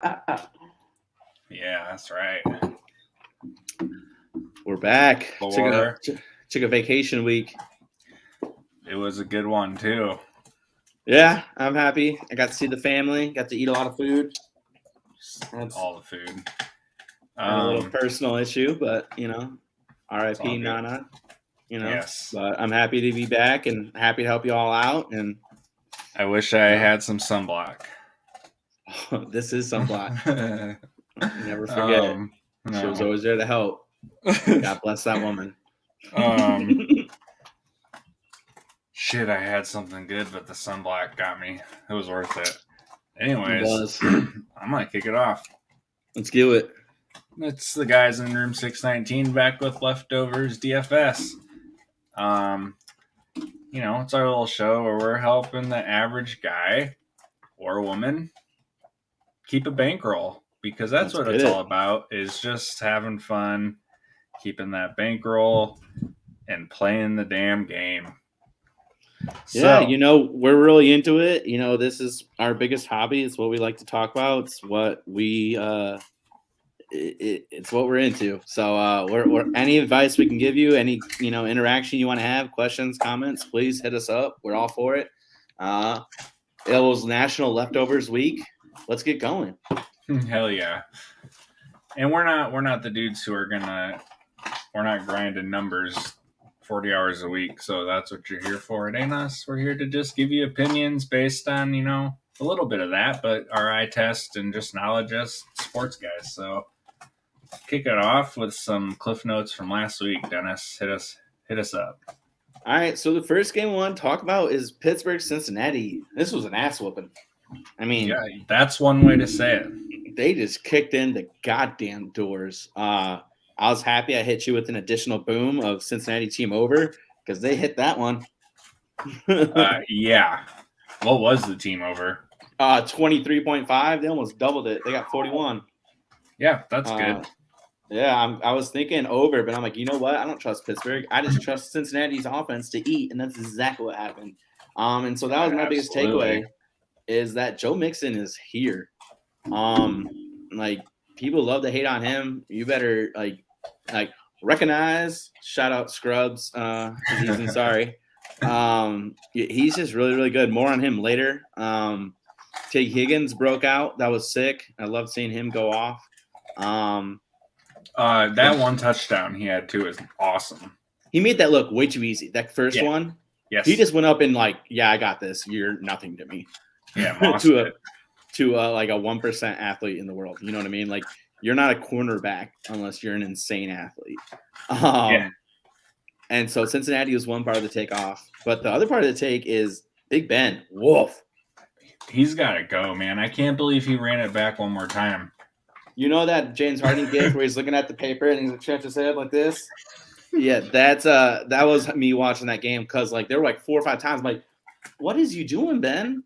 Yeah, that's right. We're back. Four. Took a vacation week. It was a good one too. Yeah, I'm happy. I got to see the family. Got to eat a lot of food. That's All the food. a little personal issue, but R.I.P. all good. Nana. Yes. But I'm happy to be back and happy to help you all out. And I wish I had some sunblock. This is sunblock. Never forget. No. She was always there to help. God bless that woman. Shit, I had something good, but the sunblock got me. It was worth it. Anyways, I'm gonna kick it off. Let's do it. It's the guys in room 619 back with leftovers DFS. It's our little show where we're helping the average guy or woman keep a bankroll, because that's what it's all about, is just having fun, keeping that bankroll, and playing the damn game. Yeah, we're really into it. This is our biggest hobby. It's what we like to talk about. It's what we it's what we're into. So we're any advice we can give you, any interaction you want to have, questions, comments, please hit us up. We're all for it. It was National Leftovers Week. Let's get going. Hell yeah. And we're not the dudes who we're not grinding numbers 40 hours a week, so that's what you're here for. It ain't us. We're here to just give you opinions based on a little bit of that, but our eye test and just knowledge as sports guys. So kick it off with some cliff notes from last week. Dennis, hit us up. All right, so the first game we want to talk about is Pittsburgh-Cincinnati. This was an ass whooping. I mean, yeah, that's one way to say it. They just kicked in the goddamn doors. I was happy I hit you with an additional boom of Cincinnati team over, because they hit that one. Yeah. What was the team over? 23.5. They almost doubled it. They got 41. Yeah, that's good. Yeah, I was thinking over, but I'm like, you know what? I don't trust Pittsburgh. I just trust Cincinnati's offense to eat, and that's exactly what happened. And so that was my biggest takeaway, is that Joe Mixon is here. Like, people love to hate on him. You better like recognize. Shout out Scrubs. He's sorry. He's just really, really good. More on him later. T. Higgins broke out. That was sick. I love seeing him go off. That one touchdown he had too is awesome. He made that look way too easy. That first one. Yes. He just went up and I got this. You're nothing to me. Yeah. to like a 1% athlete in the world. You know what I mean? Like, you're not a cornerback unless you're an insane athlete. And so Cincinnati was one part of the takeoff, but the other part of the take is Big Ben. Woof. He's got to go, man. I can't believe he ran it back one more time. You know that James Harden gif where he's looking at the paper and he's like, scratch his head like this? Yeah, that was me watching that game, because there were 4 or 5 times. I'm like, what is you doing, Ben?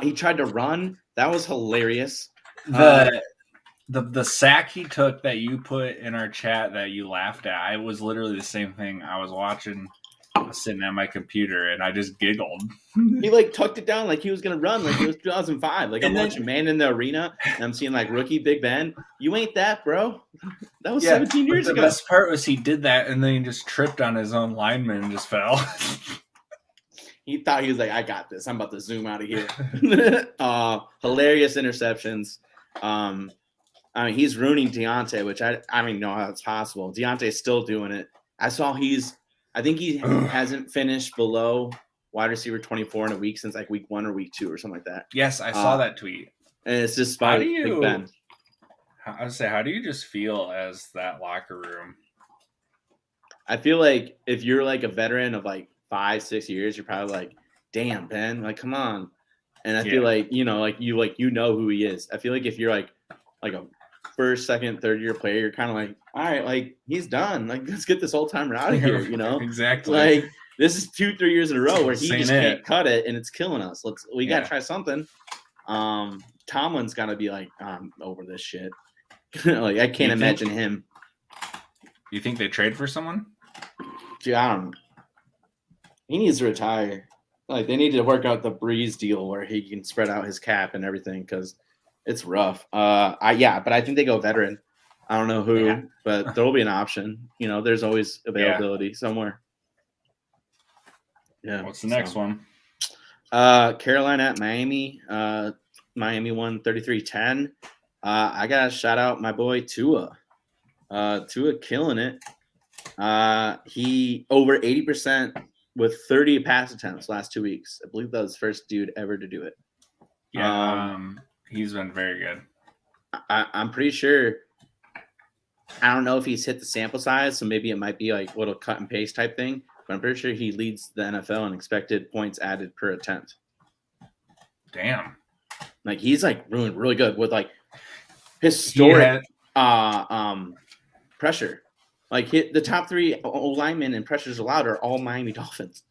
He tried to run. That was hilarious. The sack he took that you put in our chat that you laughed at, it was literally the same thing. I was watching, sitting at my computer, and I just giggled. He tucked it down like he was gonna run, like it was 2005. I'm watching Man in the Arena, and I'm seeing rookie Big Ben. You ain't that, bro. That was 17 years ago. The best part was he did that, and then he just tripped on his own lineman and just fell. He thought he was like, I got this. I'm about to zoom out of here. Hilarious interceptions. I mean, he's ruining Deontay, which I don't even know how it's possible. Deontay's still doing it. I think he hasn't finished below wide receiver 24 in a week since week 1 or week 2 or something like that. Yes, I saw that tweet. And it's just by Big Ben. I would say, how do you just feel as that locker room? I feel like if you're a veteran of 5-6 years, you're probably like, damn, Ben, come on. And I feel like, you know who he is. I feel like if you're like a first, second, third year player, you're kind of like, all right, he's done. Let's get this old timer out of here, Exactly. This is 2-3 years in a row where he just can't cut it, and it's killing us. We got to try something. Tomlin's got to be I'm over this shit. I can't imagine him. You think they trade for someone? Dude, I don't know. He needs to retire. They need to work out the Breeze deal where he can spread out his cap and everything, because It's rough. But I think they go veteran. I don't know who, but there will be an option. There's always availability somewhere. Yeah. What's the next one? Carolina at Miami. Miami won 33-10. I gotta shout out my boy Tua. Tua killing it. He over 80% with 30 pass attempts last 2 weeks. I believe that was the first dude ever to do it. Yeah, he's been very good. I'm pretty sure. I don't know if he's hit the sample size, so maybe it might be like a little cut and paste type thing. But I'm pretty sure he leads the NFL in expected points added per attempt. Damn. Like he's like doing really good with like historic pressure. Like the top 3 linemen and pressures allowed are all Miami Dolphins.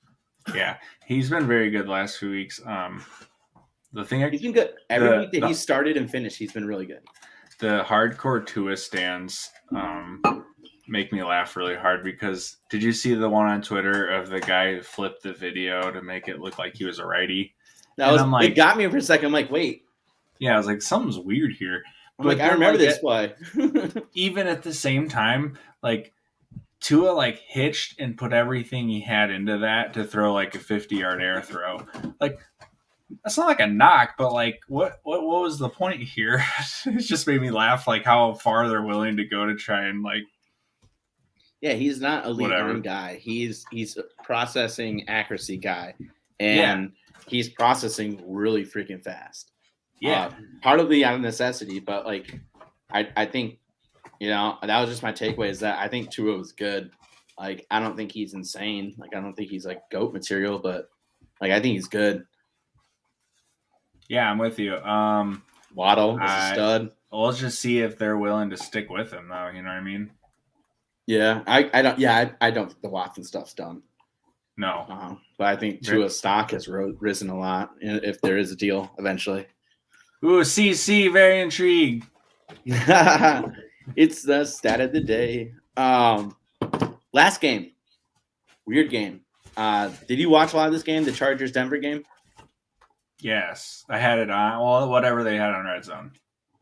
Yeah, he's been very good the last few weeks. The thing he's been good every week that he started and finished. He's been really good. The hardcore Tua stands make me laugh really hard because did you see the one on Twitter of the guy who flipped the video to make it look like he was a righty? It got me for a second. I'm like, wait. Yeah, I was like, something's weird here. But I remember this play. Even at the same time, like Tua like hitched and put everything he had into that to throw like a 50-yard air throw. Like that's not like a knock, but like what was the point here? It just made me laugh, like how far they're willing to go to try and like. Yeah, he's not a lead arm guy. He's a processing accuracy guy, and he's processing really freaking fast. Yeah, partly out of necessity, but like I think that was just my takeaway is that I think Tua was good. Like I don't think he's insane. Like I don't think he's like GOAT material, but like I think he's good. Yeah, I'm with you. Waddle is a stud. Well, let's just see if they're willing to stick with him, though. You know what I mean? Yeah, I don't. Yeah, I don't think the Watson stuff's done. No, but I think Tua's stock has risen a lot if there is a deal eventually. Ooh, CC, very intrigued. It's the stat of the day. Last game, weird game. Did you watch a lot of this game, the Chargers-Denver game? Yes, I had it on. Well, whatever they had on Red Zone.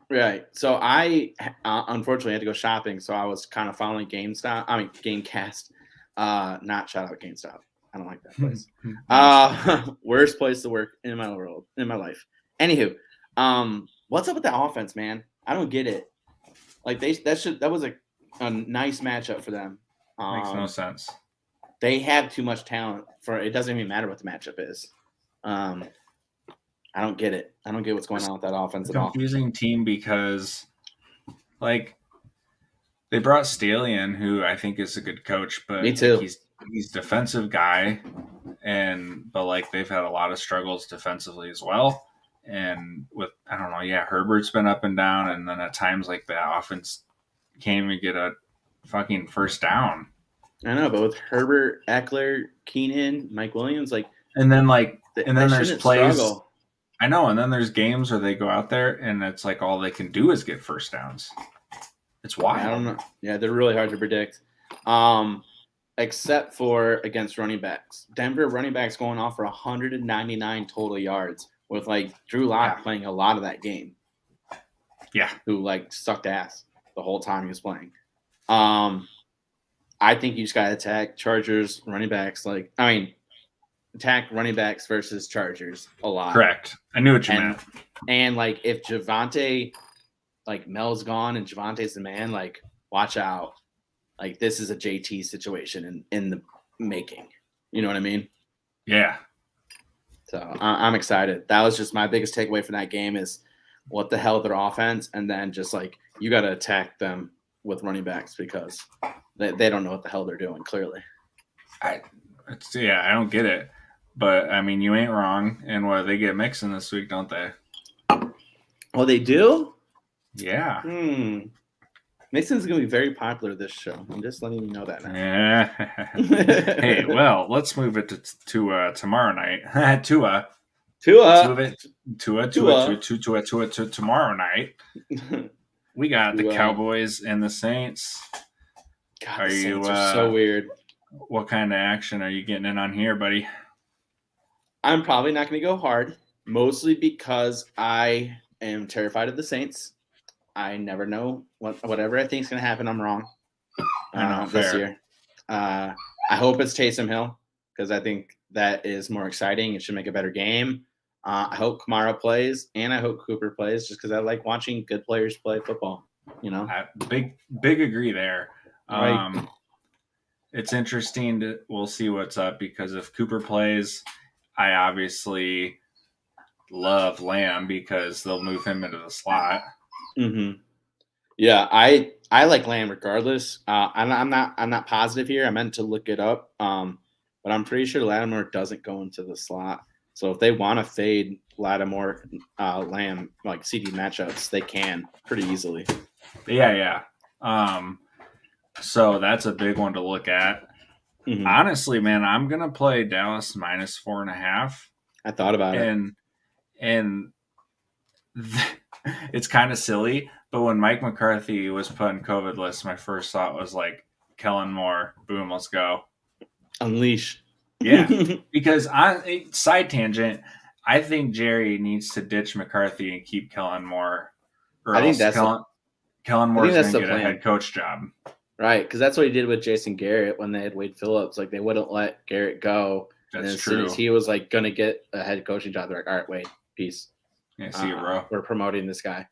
Right. So I unfortunately had to go shopping, so I was kind of following Gamecast. Not shout out GameStop. I don't like that place. Worst place to work in my life. Anywho, what's up with that offense, man? I don't get it. Like that was a nice matchup for them. Makes no sense. They have too much talent for it. Doesn't even matter what the matchup is. I don't get it. I don't get what's going on with that offense at all. Confusing team because, like, they brought Staley in, who I think is a good coach, but me too. He's defensive guy, but like they've had a lot of struggles defensively as well. And with Herbert's been up and down, and then at times like the offense can't even get a fucking first down. I know, but with Herbert, Eckler, Keenan, Mike Williams, and then there's plays. Struggle. I know, and then there's games where they go out there and it's like all they can do is get first downs. It's wild. I don't know. Yeah, they're really hard to predict. Except for against running backs. Denver running backs going off for 199 total yards with like Drew Lock playing a lot of that game. Yeah. Who like sucked ass the whole time he was playing. I think you just gotta attack Chargers running backs attack running backs versus Chargers a lot. Correct. I knew what you meant. And like if Javonte, like Mel's gone and Javante's the man, like watch out. Like this is a JT situation in the making. You know what I mean? Yeah. So I'm excited. That was just my biggest takeaway from that game is what the hell their offense, and then just like you got to attack them with running backs because they don't know what the hell they're doing. Clearly. I don't get it. But, I mean, you ain't wrong. And they get Mixon this week, don't they? Oh, they do? Yeah. Mixon's going to be very popular this show. I'm just letting you know that now. Yeah. Hey, well, let's move it to tomorrow night. Tua. Tua. Move it. Tua tomorrow night. We got the Cowboys and the Saints. God, the Saints are so weird. What kind of action are you getting in on here, buddy? I'm probably not going to go hard, mostly because I am terrified of the Saints. I never know whatever I think is going to happen. I'm wrong. This year. I hope it's Taysom Hill because I think that is more exciting. It should make a better game. I hope Kamara plays and I hope Cooper plays just because I like watching good players play football. Big agree there. Right. It's interesting. We'll see what's up because if Cooper plays, I obviously love Lamb because they'll move him into the slot. Mm-hmm. Yeah, I like Lamb regardless. I'm not positive here. I meant to look it up, but I'm pretty sure Lattimore doesn't go into the slot. So if they want to fade Lattimore, Lamb like CD matchups, they can pretty easily. Yeah. So that's a big one to look at. Mm-hmm. Honestly, man, I'm gonna play Dallas minus 4.5. I thought about it, and it's kind of silly. But when Mike McCarthy was put on COVID list, my first thought was like, Kellen Moore, boom, let's go. Unleash. Yeah, because side tangent, I think Jerry needs to ditch McCarthy and keep Kellen Moore. I think that's Kellen Moore's going to get a head coach job. Right, because that's what he did with Jason Garrett when they had Wade Phillips. Like, they wouldn't let Garrett go. That's and as true. soon as he was, like, going to get a head coaching job, they're like, all right, Wade, peace. Yeah, see you, bro. We're promoting this guy.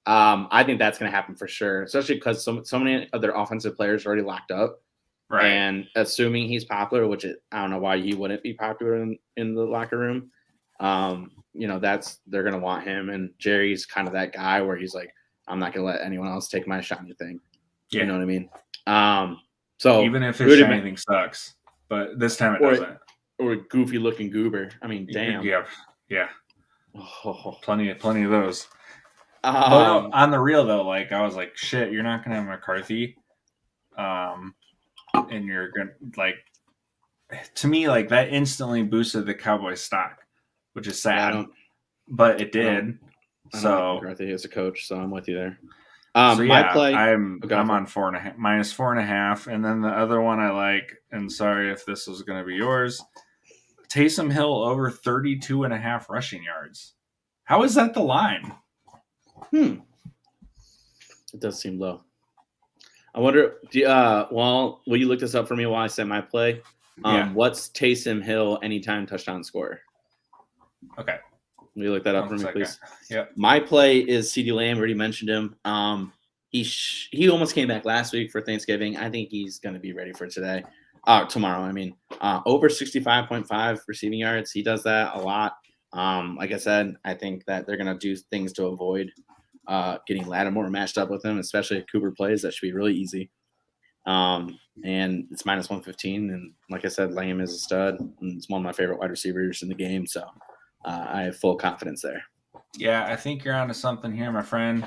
I think that's going to happen for sure, especially because so many of their offensive players are already locked up. Right. And assuming he's popular, which I don't know why he wouldn't be popular in the locker room, they're going to want him. And Jerry's kind of that guy where he's like, I'm not going to let anyone else take my shiny thing. Yeah. You know what I mean? So even if his shiny thing sucks, but this time it doesn't. Or a goofy looking goober. I mean, damn. Yeah. Oh. Plenty of those. But no, on the real though, like I was like, shit, you're not gonna have McCarthy. And you're gonna like, to me, like that instantly boosted the Cowboys stock, which is sad, but it did. I don't like McCarthy as a coach, so I'm with you there. My play, I'm on 4.5 minus 4.5, and then the other one I like, and sorry if this was going to be yours, Taysom Hill over 32.5 rushing yards. How is that the line? It does seem low. I wonder. Will you look this up for me while I say my play? What's Taysom Hill anytime touchdown scorer? Okay. Will you look that up for me, please? Yep. My play is CeeDee Lamb. Already mentioned him. He almost came back last week for Thanksgiving. I think he's going to be ready for today. Tomorrow. I mean, over 65.5 receiving yards. He does that a lot. Like I said, I think that they're going to do things to avoid getting Lattimore matched up with him, especially if Cooper plays. That should be really easy. And it's minus 115. And like I said, Lamb is a stud. And it's one of my favorite wide receivers in the game. So I have full confidence there. Yeah, I think you're onto something here, my friend.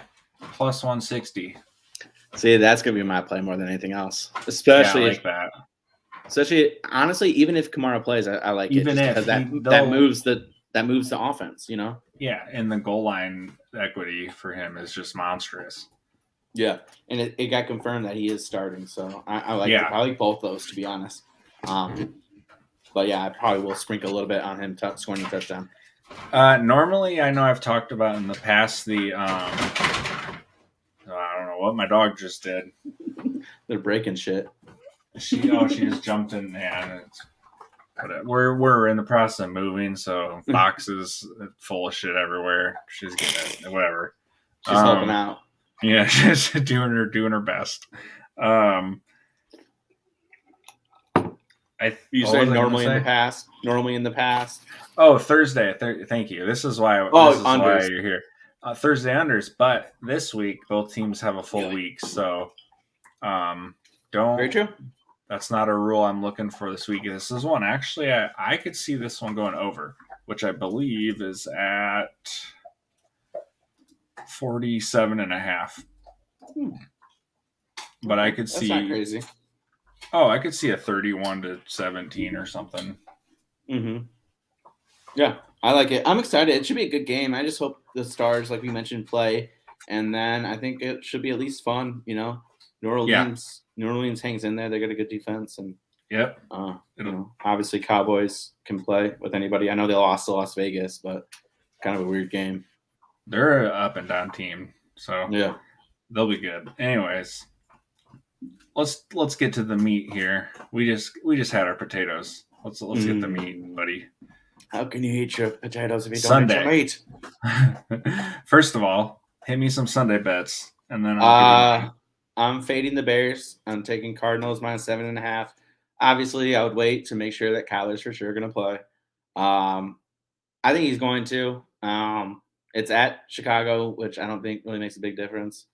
Plus 160. See, that's going to be my play more than anything else. Especially I like that. Especially, honestly, even if Kamara plays, I like even it. Because that moves the offense, you know? Yeah, and the goal line equity for him is just monstrous. Yeah, and it got confirmed that he is starting, so I like both those, to be honest. But yeah, I probably will sprinkle a little bit on him scoring a touchdown. Normally, I know I've talked about in the past the I don't know what my dog just did. They're breaking shit. She just jumped in. Yeah, we're in the process of moving, so boxes full of shit everywhere. She's getting it, whatever. She's helping out. Yeah, she's doing her best. You say normally in the past. Normally in the past. Oh, Thursday. Thank you. This is why why you're here. Thursday unders, but this week both teams have a full week, so don't. Very true. That's not a rule I'm looking for this week. This is one. Actually, I could see this one going over, which I believe is at 47.5. But I could see. That's not crazy. Oh, I could see a 31-17 or something. Mm-hmm. Yeah, I like it. I'm excited. It should be a good game. I just hope the Stars, like we mentioned, play, and then I think it should be at least fun. You know, New Orleans hangs in there. They got a good defense, and obviously Cowboys can play with anybody. I know they lost to Las Vegas, but kind of a weird game. They're an up and down team, so Yeah. they'll be good. Anyways, let's get to the meat here. We just had our potatoes. Let's get the meat, buddy. How can you eat your potatoes if you don't Sunday. eat your meat? First of all, hit me some Sunday bets, and then I'll give you I'm fading the Bears. I'm taking Cardinals -7.5. Obviously, I would wait to make sure that Kyler's for sure going to play. I think he's going to. It's at Chicago, which I don't think really makes a big difference.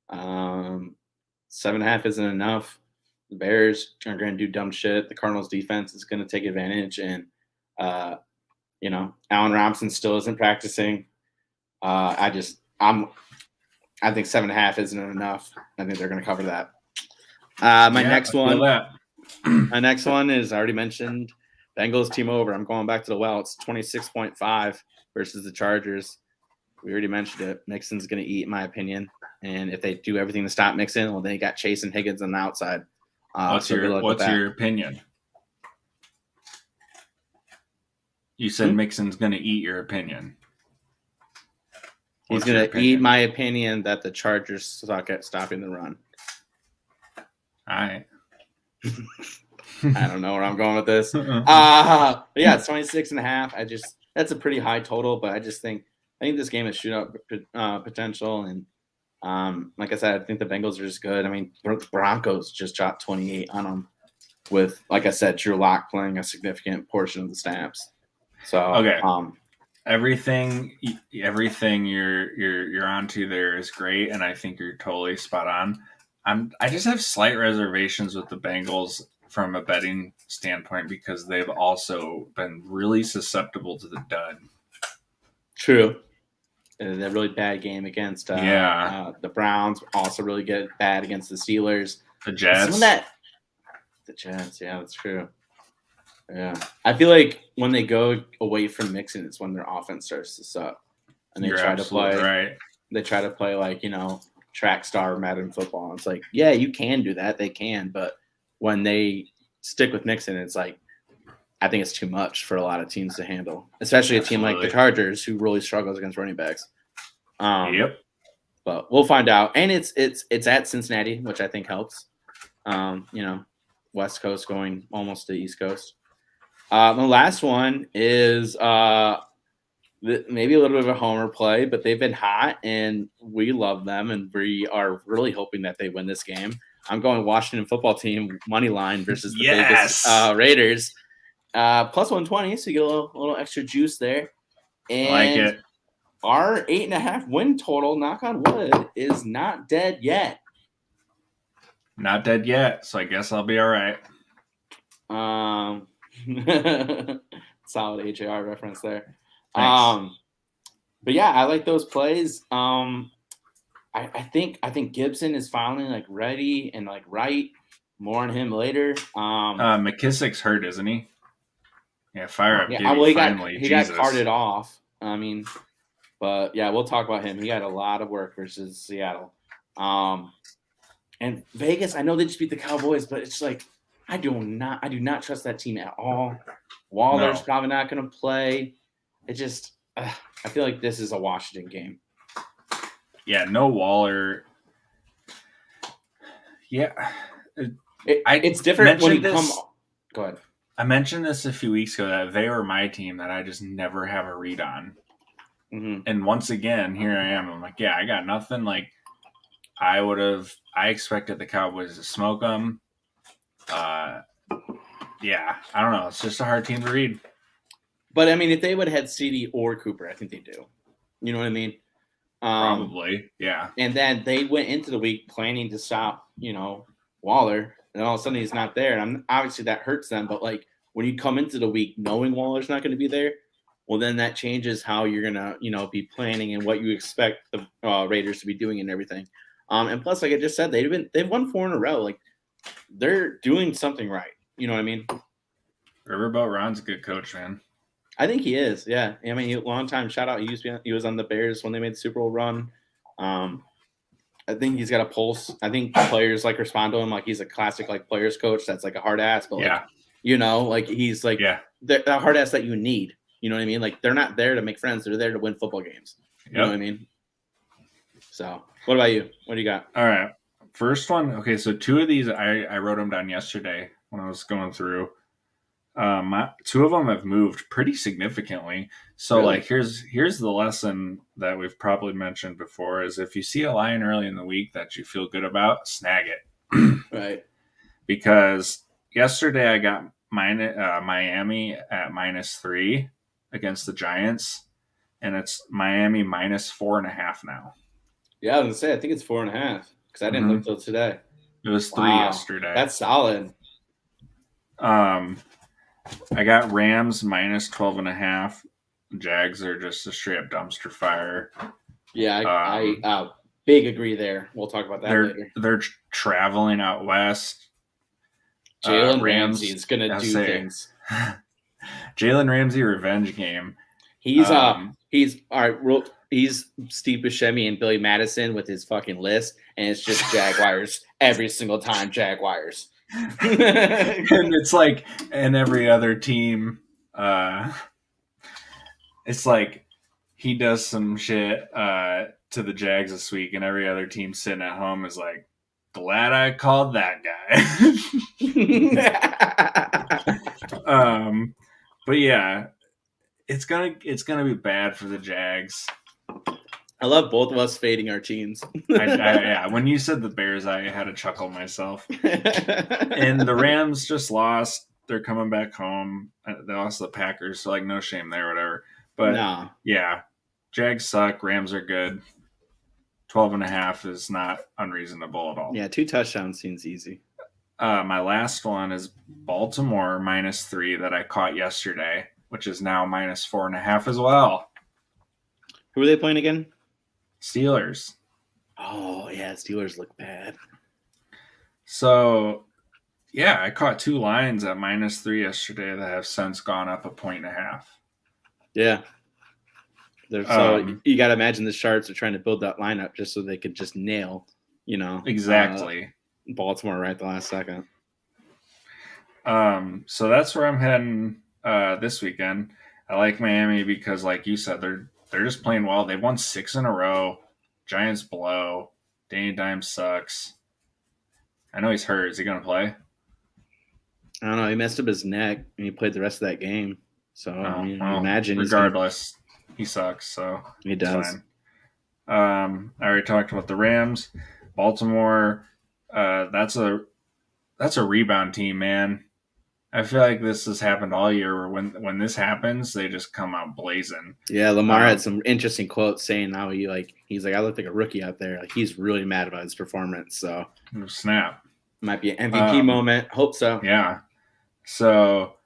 7.5 isn't enough. The Bears are going to do dumb shit. The Cardinals defense is going to take advantage, and Allen Robinson still isn't practicing. I think 7.5 isn't enough. I think they're going to cover that. My next one is I already mentioned Bengals team over. I'm going back to the well. It's 26.5 versus the Chargers. We already mentioned it. Mixon's going to eat, in my opinion. And if they do everything to stop Mixon, well, then you got Chase and Higgins on the outside. What's your opinion? You said Mixon's going to eat your opinion. He's going to eat my opinion that the Chargers suck at stopping the run. All right. I don't know where I'm going with this. But yeah, it's 26.5. That's a pretty high total, but I think this game has shootout potential. And like I said, I think the Bengals are just good. I mean, the Broncos just dropped 28 on them with, like I said, Drew Lock playing a significant portion of the snaps. So okay. Everything you're onto there is great, and I think you're totally spot on. I just have slight reservations with the Bengals from a betting standpoint because they've also been really susceptible to the dud. True. And a really bad game against the Browns. Also really bad against the Steelers. The Jets. The Jets, yeah, that's true. Yeah. I feel like when they go away from Mixon, it's when their offense starts to suck. And they try to play right. They try to play like, track star Madden football. And it's like, yeah, you can do that. They can. But when they stick with Mixon, it's like, I think it's too much for a lot of teams to handle, especially a team like the Chargers who really struggles against running backs. Yep. But we'll find out. And it's at Cincinnati, which I think helps. West Coast going almost to East Coast. The last one is maybe a little bit of a homer play, but they've been hot, and we love them, and we are really hoping that they win this game. I'm going Washington football team money line versus the Vegas Raiders. Plus 120, so you get a little extra juice there. And like it. Our 8.5 win total, knock on wood, is not dead yet. Not dead yet, so I guess I'll be all right. Solid HAR reference there. Thanks. But yeah, I like those plays. I think Gibson is finally ready and right. More on him later. McKissick's hurt, isn't he? Yeah, fire up. Yeah, well, he got carted off. I mean, but yeah, we'll talk about him. He had a lot of work versus Seattle. And Vegas, I know they just beat the Cowboys, but it's like I do not trust that team at all. Waller's probably not going to play. It just I feel like this is a Washington game. Yeah, no Waller. Yeah, it's different when you come. Go ahead. I mentioned this a few weeks ago that they were my team that I just never have a read on. Mm-hmm. And once again, here I am. I'm like, yeah, I got nothing. I expected the Cowboys to smoke them. Yeah, I don't know. It's just a hard team to read. But I mean, if they would have had CD or Cooper, I think they do. You know what I mean? Probably, yeah. And then they went into the week planning to stop, Waller, and all of a sudden he's not there. And obviously that hurts them. But when you come into the week knowing Waller's not going to be there, well, then that changes how you're gonna, be planning and what you expect the Raiders to be doing and everything. And plus, like I just said, they've won 4 in a row. They're doing something right. You know what I mean? Riverboat Ron's a good coach, man. I think he is. Yeah. I mean, long time shout out. He was on the Bears when they made the Super Bowl run. I think he's got a pulse. I think players respond to him like he's a classic players coach. That's a hard ass, but he's the hard ass that you need. You know what I mean? They're not there to make friends. They're there to win football games. You know what I mean? So, what about you? What do you got? All right. First one. Okay, so two of these I wrote them down yesterday when I was going through. Two of them have moved pretty significantly. So Really? like here's the lesson that we've probably mentioned before is if you see a line early in the week that you feel good about, snag it. Right. Because yesterday I got Miami at -3 against the Giants, and it's Miami -4.5 now. Yeah, I was gonna say I think it's 4.5 because I didn't look till today. It was 3 yesterday. That's solid. I got Rams -12.5. Jags are just a straight up dumpster fire. Yeah, I big agree there. We'll talk about that later. They're traveling out west. Jalen Ramsey is gonna do things. Jalen Ramsey revenge game. He's all right. He's Steve Buscemi and Billy Madison with his fucking list, and it's just Jaguars every single time. Jaguars. And it's like, and every other team, it's like he does some shit to the Jags this week, and every other team sitting at home is like, glad I called that guy. But yeah, it's gonna be bad for the Jags. I love both of us fading our teams. Yeah, when you said the Bears, I had to chuckle myself. And the Rams just lost. They're coming back home. They lost the Packers, so like no shame there, whatever. But yeah, Jags suck. Rams are good. 12.5 is not unreasonable at all. Yeah, 2 touchdowns seems easy. My last one is Baltimore -3 that I caught yesterday, which is now -4.5 as well. Who are they playing again? Steelers. Oh, yeah, Steelers look bad. So, yeah, I caught 2 lines at -3 yesterday that have since gone up 1.5 points. Yeah. So you got to imagine the Sharps are trying to build that lineup just so they could just nail, exactly Baltimore right the last second. So that's where I'm heading this weekend. I like Miami because, like you said, they're just playing well. They've won 6 in a row. Giants blow. Danny Dimes sucks. I know he's hurt. Is he going to play? I don't know. He messed up his neck, and he played the rest of that game. So, imagine. Regardless, he sucks. So he does. Fine. I already talked about the Rams. Baltimore, that's a rebound team, man. I feel like this has happened all year where when this happens, they just come out blazing. Yeah, Lamar had some interesting quotes saying how he's like, I look like a rookie out there. Like, he's really mad about his performance. So snap. Might be an MVP moment. Hope so. Yeah. So,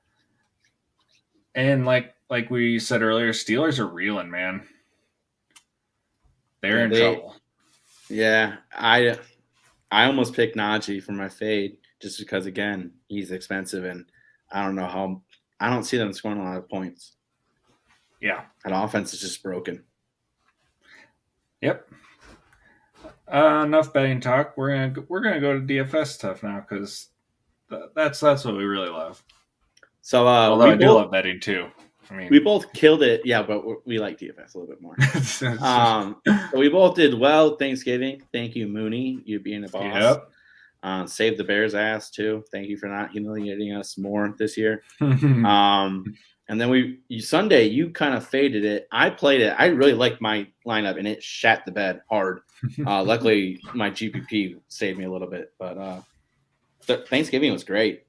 and like we said earlier, Steelers are reeling, man. They're in trouble. Yeah, I almost picked Najee for my fade just because, again, he's expensive, and I don't see them scoring a lot of points. Yeah, that offense is just broken. Yep. Enough betting talk. We're gonna go to DFS stuff now because that's what we really love. So, although I do love betting too. I mean, we both killed it. Yeah, but we like DFS a little bit more. So we both did well. Thanksgiving. Thank you, Mooney. You being a boss. Yep. Saved the Bears' ass too. Thank you for not humiliating us more this year. And then Sunday, you kind of faded it. I played it. I really liked my lineup, and it shat the bed hard. Luckily, my GPP saved me a little bit. But Thanksgiving was great.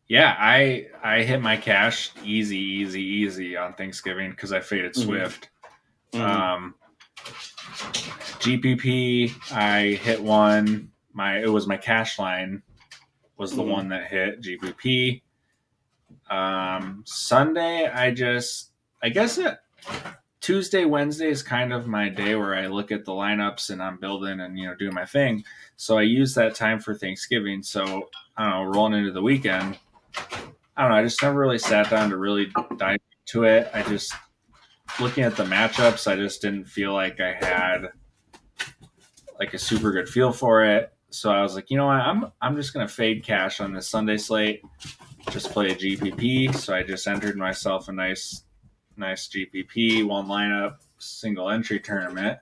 Yeah, I hit my cash easy on Thanksgiving because I faded Swift. GPP, I hit one. It was my cash line was the one that hit GPP. Sunday, Tuesday, Wednesday is kind of my day where I look at the lineups and I'm building and doing my thing. So I use that time for Thanksgiving. So I don't know, rolling into the weekend. I don't know. I just never really sat down to really dive into it. I just looking at the matchups. I just didn't feel like I had like a super good feel for it. So I was like, you know what? I'm just gonna fade cash on this Sunday slate. Just play a GPP. So I just entered myself a nice GPP one lineup single entry tournament.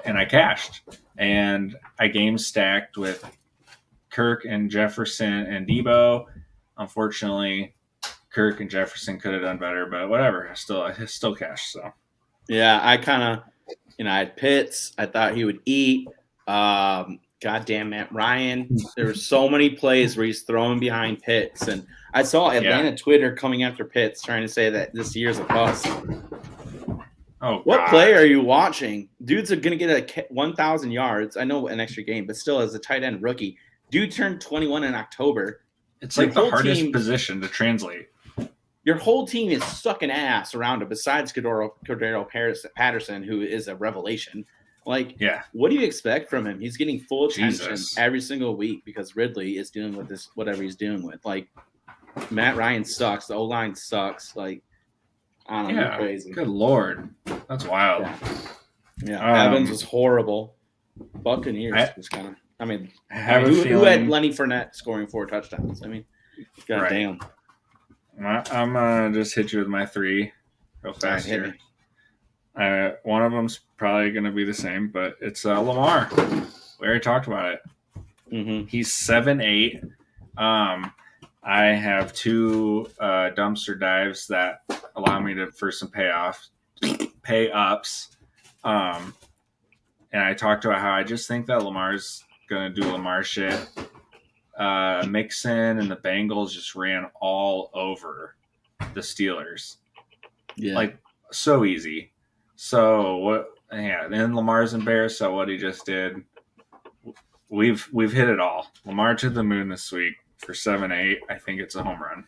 and I cashed, and I game stacked with Kirk and Jefferson and Debo. Unfortunately, Kirk and Jefferson could have done better, but whatever. I still cashed. So yeah, I kind of, I had Pitts. I thought he would eat. Goddamn Matt Ryan. There were so many plays where he's throwing behind Pitts, and I saw Atlanta Twitter coming after Pitts, trying to say that this year's a bust. Oh, what God. play are you watching? Dude's going to get 1,000 yards. I know an extra game, but still as a tight end rookie. Dude turned 21 in October. It's like the hardest position to translate. Your whole team is sucking ass around him besides Cordero Patterson, who is a revelation. Like, what do you expect from him? He's getting full attention every single week because Ridley is dealing with this, whatever he's dealing with. Like, Matt Ryan sucks. The O-line sucks. Like, I don't know. You're crazy. Good Lord. That's wild. Yeah. Evans was horrible. Buccaneers was kind of, who had Lenny Fournette scoring 4 touchdowns? I mean, goddamn. I'm going to just hit you with my 3 real fast here. One of them's probably going to be the same, but it's Lamar. We already talked about it. Mm-hmm. He's 7'8". I have 2 dumpster dives that allow me to for some pay ups. And I talked about how I just think that Lamar's going to do Lamar shit. Mixon and the Bengals just ran all over the Steelers. Yeah. Like, so easy. So what? Yeah, then Lamar's embarrassed at what he just did. We've hit it all. Lamar to the moon this week for 7-8. I think it's a home run.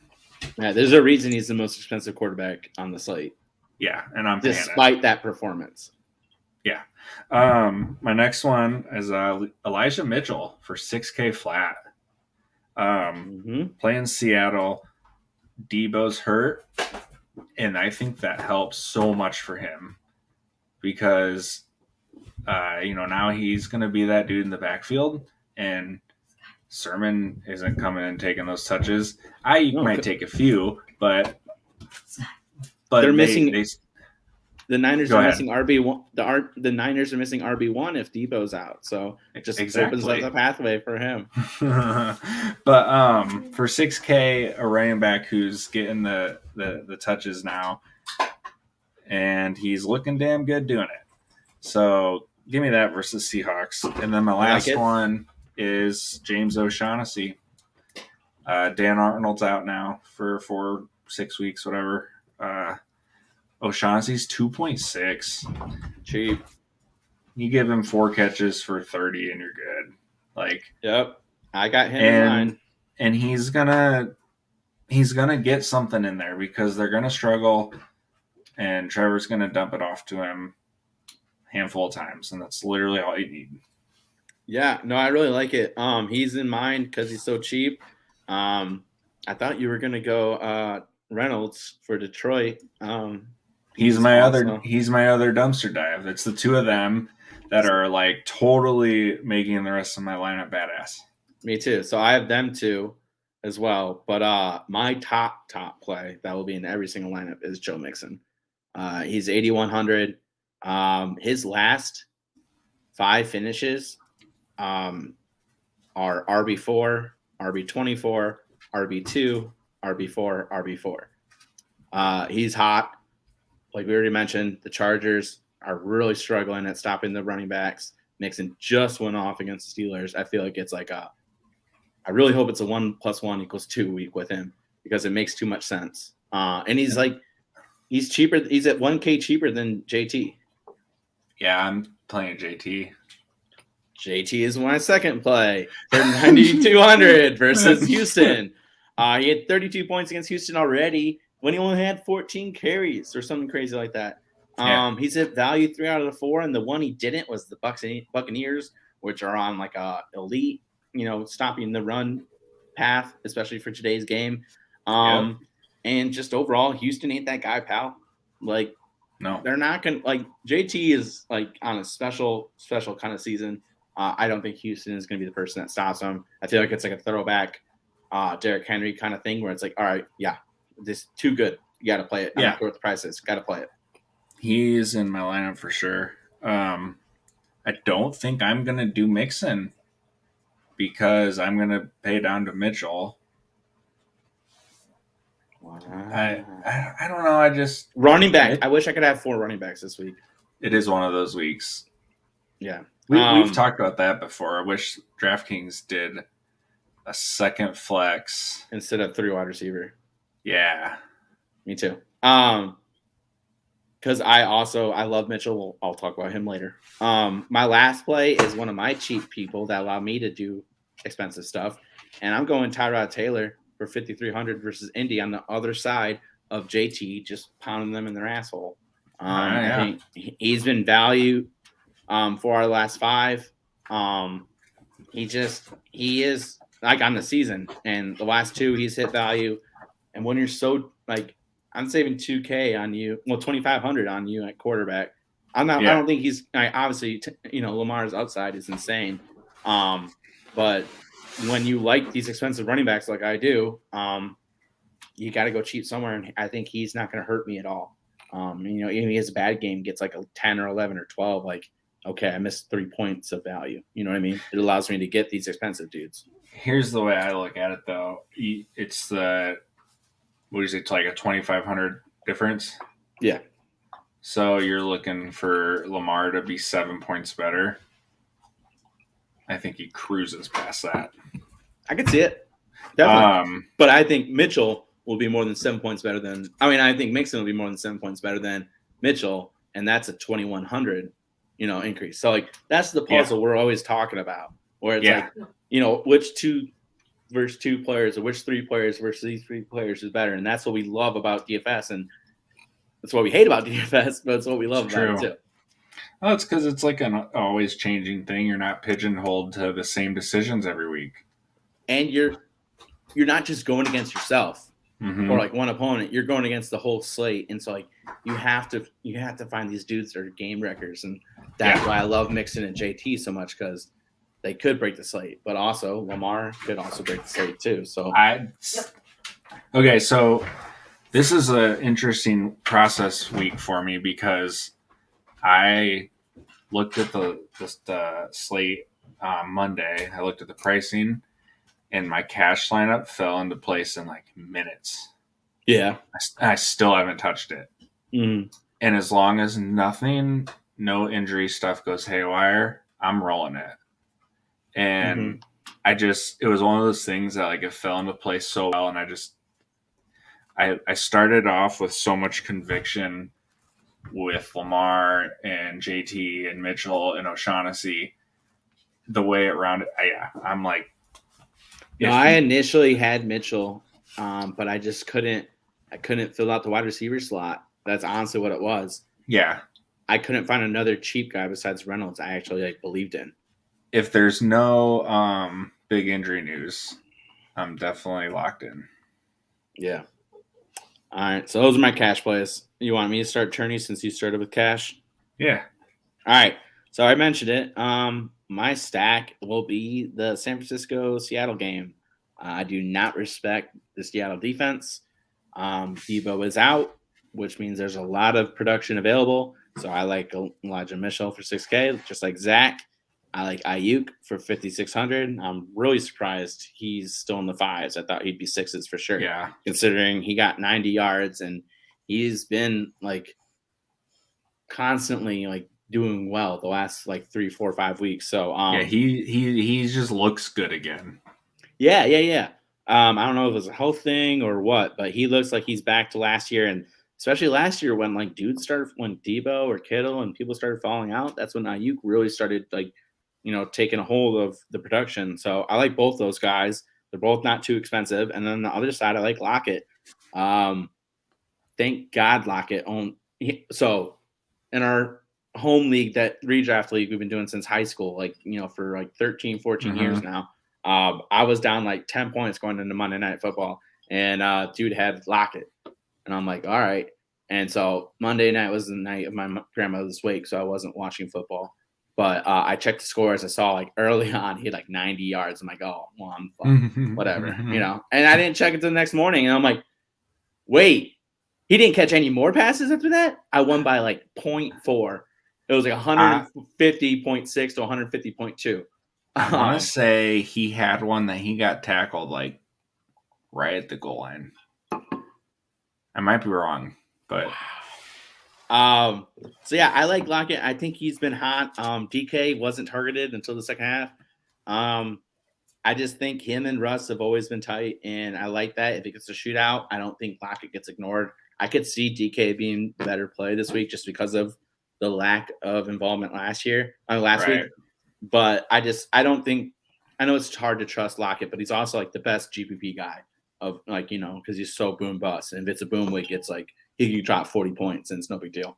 Yeah, there's a reason he's the most expensive quarterback on the slate. Yeah, and I'm despite that performance. Yeah. My next one is Elijah Mitchell for $6K flat. Playing Seattle. Debo's hurt, and I think that helps so much for him because now he's going to be that dude in the backfield, and Sermon isn't coming and taking those touches. I might take a few, but they're missing. The Niners are missing RB1. The Niners are missing RB1 if Debo's out, so it just opens up the pathway for him. But for $6K, a running back who's getting the touches now, and he's looking damn good doing it. So give me that versus Seahawks, and then my last one is James O'Shaughnessy. Dan Arnold's out now for 4-6 weeks, whatever. O'Shaughnessy's 2.6. Cheap. You give him 4 catches for 30 and you're good. Like, yep. I got him in line. And he's gonna get something in there because they're gonna struggle and Trevor's gonna dump it off to him a handful of times, and that's literally all you need. Yeah, no, I really like it. He's in mind because he's so cheap. I thought you were gonna go Reynolds for Detroit. He's my other dumpster dive. It's the 2 of them that are like totally making the rest of my lineup badass. Me too. So I have them 2 as well. But my top play that will be in every single lineup is Joe Mixon. He's 8,100. His last 5 finishes are RB4, RB24, RB2, RB4, RB4. He's hot. Like we already mentioned, the Chargers are really struggling at stopping the running backs. Mixon just went off against the Steelers. I feel like it's like I really hope it's a 1 + 1 = 2 week with him because it makes too much sense. And he's cheaper. He's at 1K cheaper than JT. Yeah, I'm playing JT. JT is my second play for 9,200 versus Houston. He had 32 points against Houston already when he only had 14 carries or something crazy like that. He's at value 3 out of the 4, and the one he didn't was the Buccaneers, which are on like a elite, stopping the run path, especially for today's game. And just overall, Houston ain't that guy, pal. Like, no, they're not gonna JT is like on a special kind of season. I don't think Houston is gonna be the person that stops him. I feel like it's like a throwback Derrick Henry kind of thing where it's like, all right, yeah, this too good. You got to play it. I don't care what the price is. Got to play it. He's in my lineup for sure. I don't think I'm going to do Mixon because I'm going to pay down to Mitchell. Wow. I don't know. I just running back. I wish I could have 4 running backs this week. It is one of those weeks. Yeah. We've talked about that before. I wish DraftKings did a second flex instead of 3 wide receiver. Yeah. Me too. Because I love Mitchell. I'll talk about him later. My last play is one of my cheap people that allow me to do expensive stuff, and I'm going Tyrod Taylor for 5,300 versus Indy on the other side of JT, just pounding them in their asshole. I think he's been value for our last 5. He is like on the season, and the last 2 he's hit value. And when you're so like, I'm saving $2,000 on you, well, $2,500 on you at quarterback. I don't think he's obviously Lamar's outside is insane, but when you like these expensive running backs like I do, you got to go cheap somewhere, and I think he's not going to hurt me at all. Even if he has a bad game, gets like a 10 or 11 or 12, like, okay, I missed 3 points of value. You know what I mean? It allows me to get these expensive dudes. Here's the way I look at it, though. It's the what is it, like a 2,500 difference? Yeah. So you're looking for Lamar to be 7 points better. I think he cruises past that. I could see it. Definitely. But I think Mitchell will be more than 7 points better than – I think Mixon will be more than 7 points better than Mitchell, and that's a 2,100, increase. So, like, that's the puzzle we're always talking about, where it's like, which 2 versus 2 players or which 3 players versus these 3 players is better. And that's what we love about DFS. And that's what we hate about DFS, but it's what we love about it too. Well, it's because it's like an always changing thing. You're not pigeonholed to the same decisions every week. And you're not just going against yourself or like one opponent. You're going against the whole slate. And so like you have to find these dudes that are game wreckers. And that's why I love Mixon and JT so much, because they could break the slate, but also Lamar could also break the slate too. So okay, so this is an interesting process week for me because I looked at the slate Monday. I looked at the pricing, and my cash lineup fell into place in like minutes. Yeah, I still haven't touched it. Mm-hmm. And as long as no injury stuff goes haywire, I'm rolling it. And it was one of those things that like it fell into place so well. And I started off with so much conviction with Lamar and JT and Mitchell and O'Shaughnessy. The way it rounded, I'm like. I initially had Mitchell, but I just couldn't fill out the wide receiver slot. That's honestly what it was. Yeah. I couldn't find another cheap guy besides Reynolds I actually believed in. If there's no big injury news, I'm definitely locked in. Yeah. All right. So those are my cash plays. You want me to start, Turney, since you started with cash? Yeah. All right. So I mentioned it. My stack will be the San Francisco-Seattle game. I do not respect the Seattle defense. Debo is out, which means there's a lot of production available. So I like Elijah Mitchell for $6,000, just like Zach. I like Ayuk for 5,600. I'm really surprised he's still in the 5s. I thought he'd be 6s for sure. Yeah. Considering he got 90 yards and he's been like constantly like doing well the last like 3, 4, 5 weeks. So he just looks good again. Yeah. I don't know if it's a health thing or what, but he looks like he's back to last year, and especially last year when like when Debo or Kittle and people started falling out, that's when Ayuk really started like taking a hold of the production. So I like both those guys. They're both not too expensive. And then the other side, I like Lockett. Thank God Lockett owned. So in our home league, that redraft league we've been doing since high school, like, for like 13, 14 years now, I was down like 10 points going into Monday Night Football, and dude had Lockett. And I'm like, all right. And so Monday night was the night of my grandmother's wake, so I wasn't watching football. But I checked the scores. I saw like early on he had like 90 yards. I'm like, oh, well, I'm fucked. Whatever, And I didn't check it the next morning. And I'm like, wait, he didn't catch any more passes after that? I won by like 0.4. It was like 150.6 to 150.2. I want to say he had one that he got tackled like right at the goal line. I might be wrong, but so yeah, I like Lockett. I think he's been hot. DK wasn't targeted until the second half. I just think him and Russ have always been tight, and I like that. If it gets a shootout, I don't think Lockett gets ignored. I could see DK being better play this week just because of the lack of involvement last week. But I don't think – I know it's hard to trust Lockett, but he's also like the best GPP guy of like, you know, because he's so boom bust. And if it's a boom week, it's like he can drop 40 points and it's no big deal.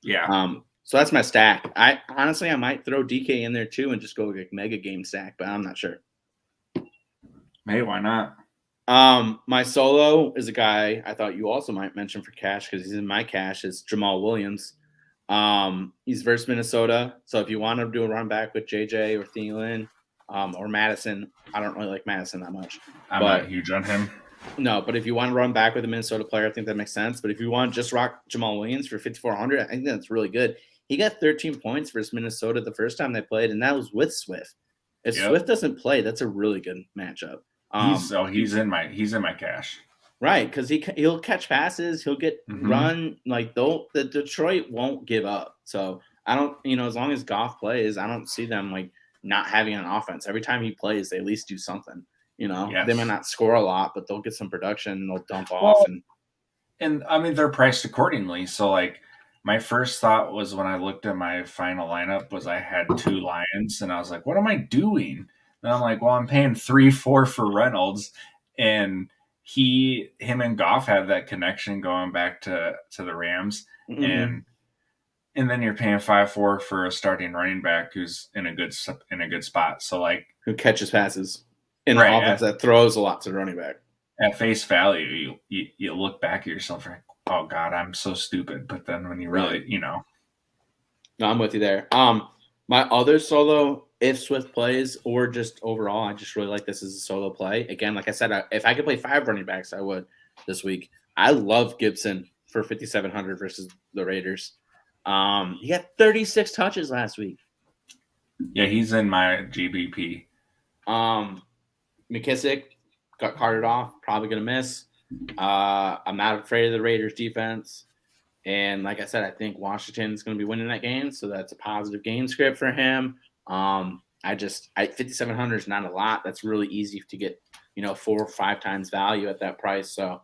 Yeah. So that's my stack. I might throw DK in there too and just go like mega game stack, but I'm not sure. Hey, why not? My solo is a guy I thought you also might mention for cash because he's in my cash. Is Jamal Williams. He's versus Minnesota. So if you want to do a run back with JJ or Thielen or Madison, I don't really like Madison that much. I'm not huge on him. No, but if you want to run back with a Minnesota player, I think that makes sense. But if you want to just rock Jamal Williams for 5,400, I think that's really good. He got 13 points versus Minnesota the first time they played, and that was with Swift. If Swift doesn't play, that's a really good matchup. He's in my cash. Right, because he'll catch passes, he'll get run. Like the Detroit won't give up. So I don't, as long as Goff plays, I don't see them like not having an offense. Every time he plays, they at least do something. They might not score a lot, but they'll get some production and they'll dump off. And I mean, they're priced accordingly. So like my first thought was when I looked at my final lineup was I had 2 Lions and I was like, what am I doing? And I'm like, well, I'm paying 3-4 for Reynolds, and him and Goff have that connection going back to the Rams, and then you're paying 5-4 for a starting running back who's in a good spot. So like, who catches passes in an offense that throws a lot to the running back. At face value, you look back at yourself like, oh God, I'm so stupid. But then when you really, No, I'm with you there. My other solo, if Swift plays or just overall, I just really like this as a solo play. Again, like I said, if I could play 5 running backs, I would this week. I love Gibson for 5,700 versus the Raiders. He got 36 touches last week. Yeah, he's in my GBP. McKissick got carted off, probably going to miss. I'm not afraid of the Raiders defense. And like I said, I think Washington's going to be winning that game, so that's a positive game script for him. 5,700 is not a lot. That's really easy to get, 4 or 5 times value at that price. So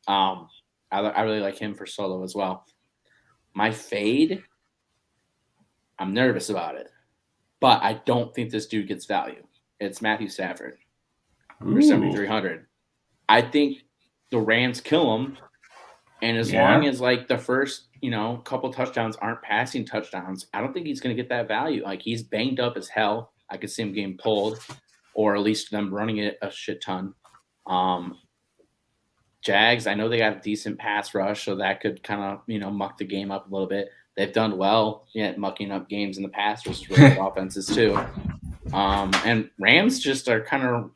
I really like him for solo as well. My fade, I'm nervous about it, but I don't think this dude gets value. It's Matthew Stafford for 7,300. I think the Rams kill him. And as long as like the first, couple touchdowns aren't passing touchdowns, I don't think he's going to get that value. Like he's banged up as hell. I could see him getting pulled, or at least them running it a shit ton. Jags, I know they got a decent pass rush, so that could kind of, muck the game up a little bit. They've done well at mucking up games in the past versus really good offenses too. And Rams just are kind of,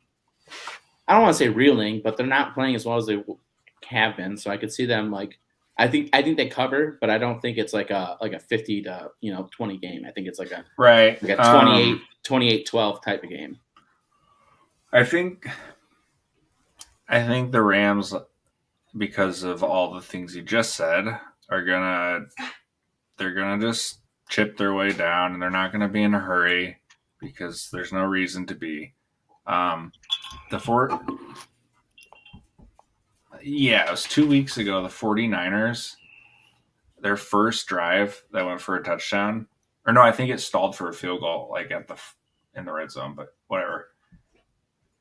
I don't want to say reeling, but they're not playing as well as they have been. So I could see them like, I think they cover, but I don't think it's like a 50 to 20 game. I think it's like a 28-12 type of game. I think the Rams, because of all the things you just said, they're gonna just chip their way down, and they're not gonna be in a hurry because there's no reason to be. It was 2 weeks ago. The 49ers, their first drive that went for a touchdown, or no, I think it stalled for a field goal, like in the red zone, but whatever.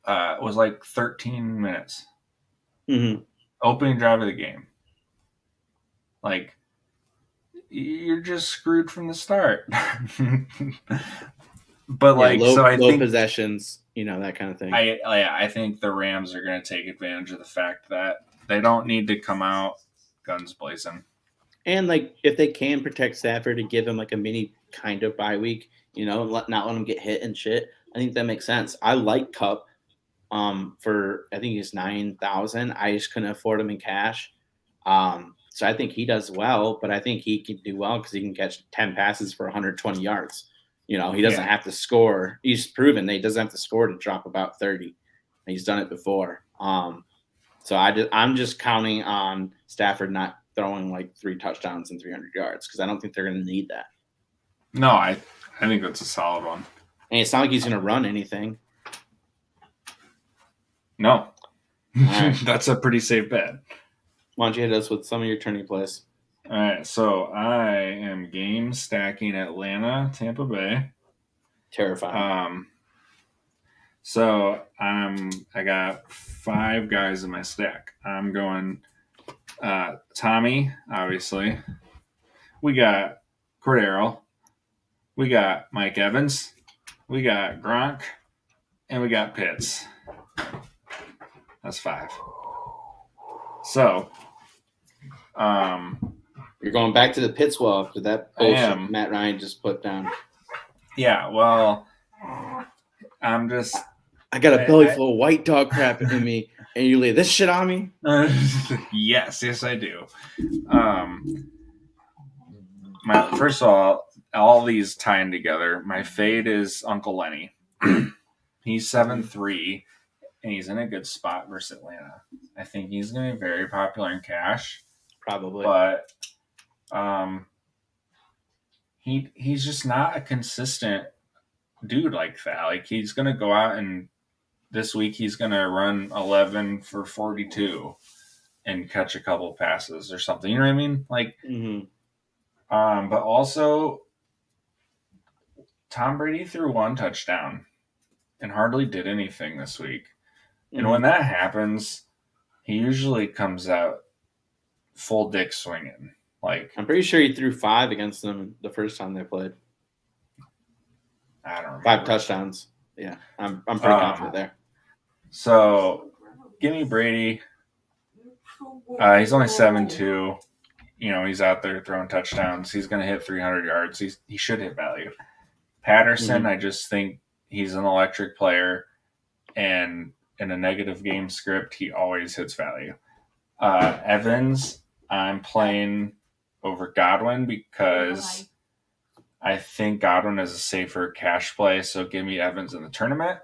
It was like 13 minutes. Opening drive of the game. Like, you're just screwed from the start. But I think possessions, that kind of thing. I think the Rams are going to take advantage of the fact that they don't need to come out guns blazing. And like if they can protect Stafford and give him like a mini kind of bye week, not let him get hit and shit, I think that makes sense. I like Kupp for I think he's 9,000. I just couldn't afford him in cash. So So I think he does well, but I think he can do well because he can catch 10 passes for 120 yards. He doesn't have to score. He's proven that he doesn't have to score to drop about 30. He's done it before. So I'm just counting on Stafford not throwing like 3 touchdowns and 300 yards because I don't think they're going to need that. No, I think that's a solid one. And it's not like he's going to run anything. No. Right. That's a pretty safe bet. Why don't you hit us with some of your turning plays? All right, so I am game stacking Atlanta, Tampa Bay. Terrifying. So I got 5 guys in my stack. I'm going Tommy, obviously. We got Cordero. We got Mike Evans. We got Gronk. And we got Pitts. That's 5. So, you're going back to the Pitts well after that bullshit Matt Ryan just put down. Yeah, well, I got a belly full of white dog crap in me, and you lay this shit on me? Yes, I do. First of all these tying together. My fade is Uncle Lenny. He's 7-3, and he's in a good spot versus Atlanta. I think he's going to be very popular in cash. Probably. But he's just not a consistent dude like that. Like, he's going to go out and this week he's going to run 11 for 42 and catch a couple passes or something. You know what I mean? Like, but also Tom Brady threw 1 touchdown and hardly did anything this week. And when that happens, he usually comes out full dick swinging. Like, I'm pretty sure he threw 5 against them the first time they played. I don't remember. 5 touchdowns. Yeah, I'm pretty confident there. So, give me Brady. He's only 7-2. He's out there throwing touchdowns. He's going to hit 300 yards. He should hit value. Patterson, I just think he's an electric player, and in a negative game script, he always hits value. Evans, I'm playing over Godwin because I think Godwin is a safer cash play, so give me Evans in the tournament.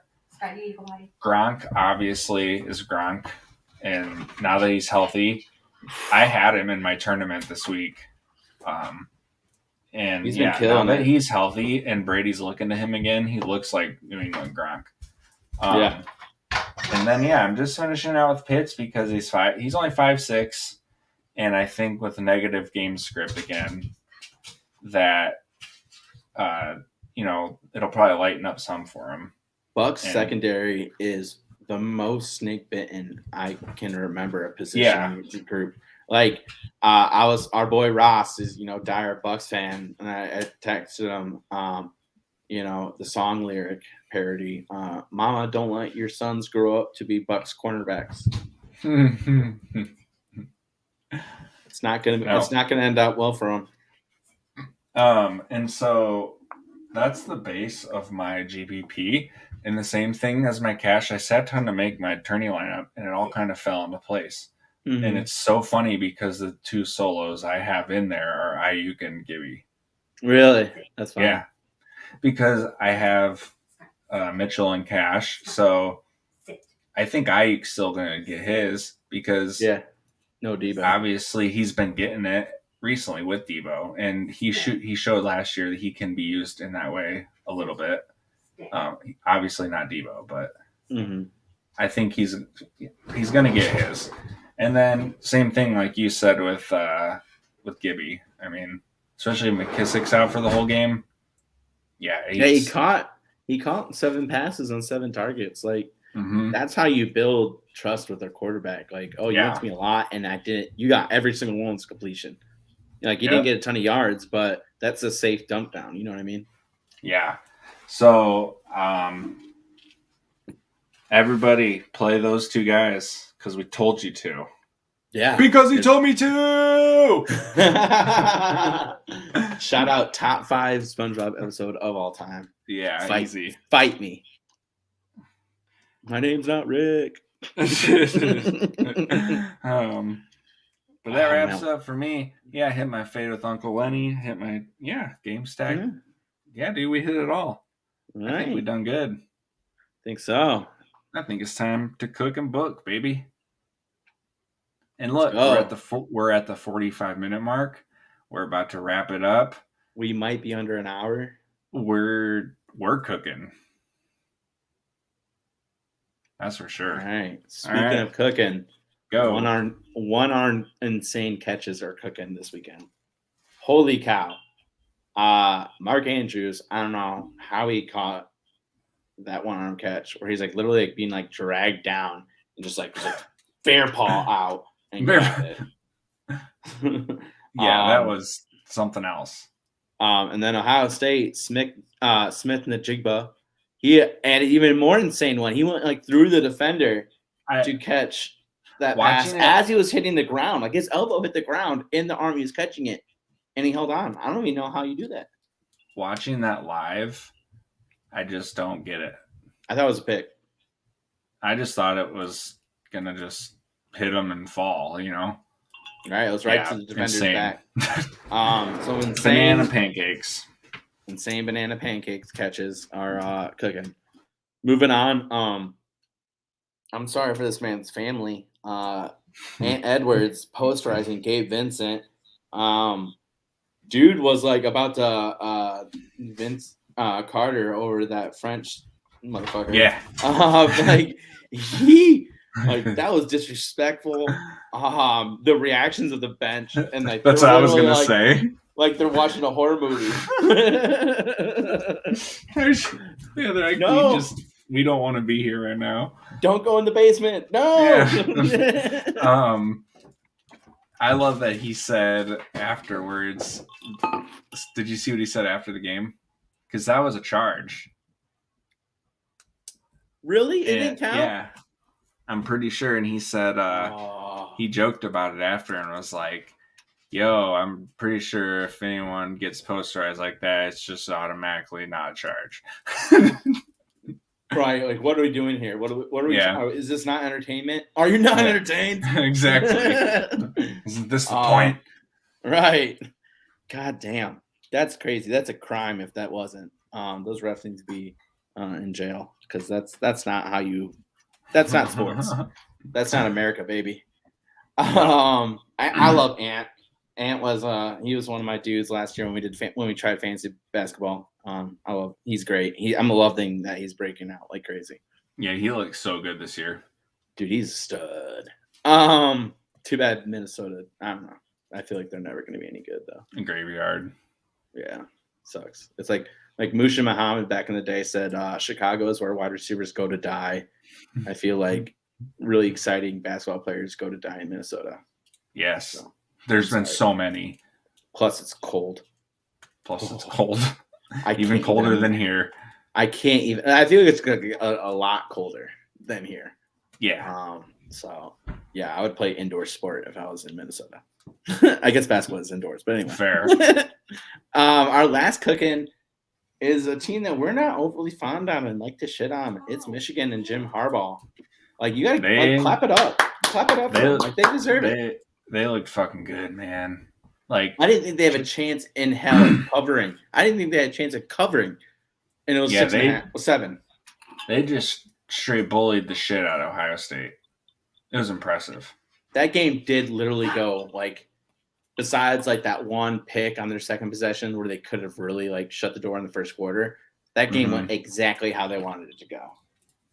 Gronk, obviously, is Gronk, and now that he's healthy, I had him in my tournament this week. And he's been killing now that he's healthy and Brady's looking to him again, he looks like New England Gronk. And then, I'm just finishing out with Pitts because he's only 5'6", and I think with a negative game script again, that, it'll probably lighten up some for him. Bucks secondary is the most snake bitten I can remember a position group. Like, our boy Ross is, dire Bucks fan, and I texted him, the song lyric parody, "Mama, don't let your sons grow up to be Bucks cornerbacks." It's not gonna end up well for them. And so that's the base of my GPP. And the same thing as my cash, I sat down to make my tourney lineup, and it all kind of fell into place. And it's so funny because the 2 solos I have in there are Ayuk and Gibby. Really? That's fine. Yeah. Because I have Mitchell and cash. So I think Ayuk's still going to get his because no Debo. Obviously, he's been getting it recently with Debo. And he showed last year that he can be used in that way a little bit. Obviously not Debo, but I think he's going to get his. And then same thing like you said with Gibby. I mean, especially if McKissick's out for the whole game. Yeah, he caught 7 passes on 7 targets. Like that's how you build trust with their quarterback. Like, you went to me a lot, and I didn't. You got every single one's completion. Like, you didn't get a ton of yards, but that's a safe dump down. You know what I mean? Yeah. So everybody play those 2 guys because we told you to. Yeah. Because he told me to. Shout out top 5 SpongeBob episode of all time. Yeah, easy. Fight me. My name's not Rick. But that wraps up for me. Yeah, I hit my fade with Uncle Lenny. Hit my game stack. Yeah, dude, we hit it all. I think we done good. Think so. I think it's time to cook and book, baby. And look, we're at the 45-minute mark. We're about to wrap it up. We might be under an hour. We're cooking. That's for sure. All right. Speaking of cooking, go. One arm insane catches are cooking this weekend. Holy cow. Mark Andrews, I don't know how he caught that one arm catch where he's like literally like being like dragged down and just like bear paw out and grab it. Yeah, that was something else. And then Ohio State, Smith Najigba, he had an even more insane one. He went like through the defender to catch that pass as he was hitting the ground. Like his elbow hit the ground in the arm he was catching it, and he held on. I don't even know how you do that. Watching that live, I just don't get it. I thought it was a pick. I just thought it was gonna just hit him and fall, you know. Right, it was right to the defender's back. So insane banana pancakes. Insane banana pancakes catches are cooking. Moving on. I'm sorry for this man's family. Aunt Edwards posterizing Gabe Vincent. Dude was like about to Vince Carter over that French motherfucker. Yeah. That was disrespectful. The reactions of the bench and like that's what I was gonna say. Like they're watching a horror movie. They're like, no. We don't want to be here right now. Don't go in the basement. No. Yeah. I love that he said afterwards. Did you see what he said after the game? Because that was a charge. Really? It didn't count? Yeah. I'm pretty sure. And he said he joked about it after and was like, yo, I'm pretty sure if anyone gets posterized like that, it's just automatically not a charge. Right. Like, what are we doing here? What are we is this not entertainment? Are you not entertained? Exactly. Isn't this the point? Right. God damn. That's crazy. That's a crime if that wasn't. Those refs need to be in jail because that's not how you. That's not sports. That's not America, baby. I love Ant. Ant was he was one of my dudes last year when we tried fantasy basketball. He's great. I'm loving that he's breaking out like crazy. Yeah, he looks so good this year. Dude, he's a stud. Too bad Minnesota. I don't know. I feel like they're never going to be any good though. A graveyard. Yeah, sucks. It's like Musha Muhammad back in the day said, Chicago is where wide receivers go to die. I feel like really exciting basketball players go to die in Minnesota. Yes. So, there's been so many. Plus, it's cold. It's cold. Even colder than here. I can't even. I feel like it's going to be a lot colder than here. Yeah. So, yeah, I would play indoor sport if I was in Minnesota. I guess basketball is indoors, but anyway. Fair. Our last cooking is a team that we're not overly fond of and like to shit on. It's Michigan and Jim Harbaugh. Like, you got to clap it up. Clap it up for them. Like, they deserve it. They look fucking good, man. Like, I didn't think they have a chance in hell covering. I didn't think they had a chance of covering. And it was 7. They just straight bullied the shit out of Ohio State. It was impressive. That game did literally go, like, besides, like, that one pick on their second possession where they could have really, like, shut the door in the first quarter, that game went exactly how they wanted it to go.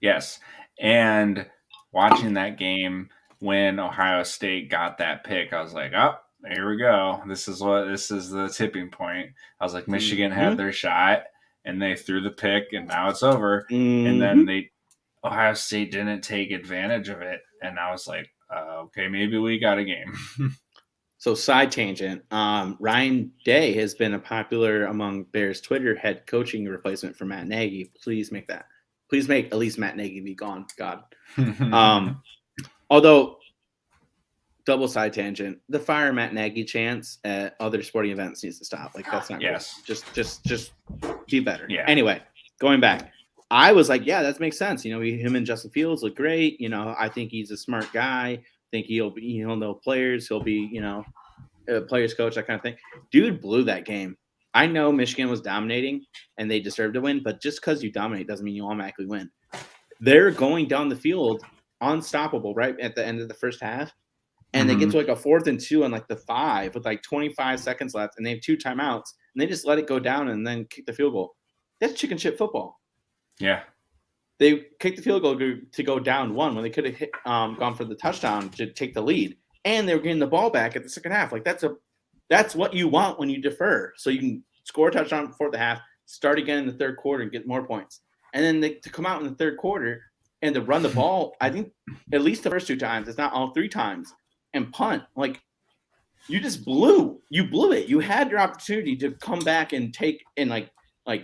Yes. And watching that game when Ohio State got that pick, I was like, oh, here we go. This is the tipping point. I was like, Michigan had their shot, and they threw the pick, and now it's over. And then Ohio State didn't take advantage of it, and I was like, okay, maybe we got a game. So, side tangent, Ryan Day has been a popular among Bears Twitter head coaching replacement for Matt Nagy. Please make at least Matt Nagy be gone. God. Although, double side tangent, the fire Matt Nagy chants at other sporting events needs to stop. Like, that's not cool. Just be better. Yeah. Anyway, going back, I was like, yeah, that makes sense. You know, him and Justin Fields look great. You know, I think he's a smart guy. think he'll know players. He'll be, a players coach, that kind of thing. Dude blew that game. I know Michigan was dominating and they deserved to win, but just because you dominate doesn't mean you automatically win. They're going down the field unstoppable right at the end of the first half. And they get to like a 4th and 2 on like the 5 with like 25 seconds left, and they have 2 timeouts, and they just let it go down and then kick the field goal. That's chicken shit football. Yeah. They kicked the field goal to go down 1 when they could have gone for the touchdown to take the lead, and they were getting the ball back at the second half. Like that's what you want when you defer, so you can score a touchdown before the half, start again in the third quarter, and get more points. And then to come out in the third quarter and to run the ball, I think at least the first 2 times, it's not all 3 times. And punt, like you just blew it. You had your opportunity to come back and take and like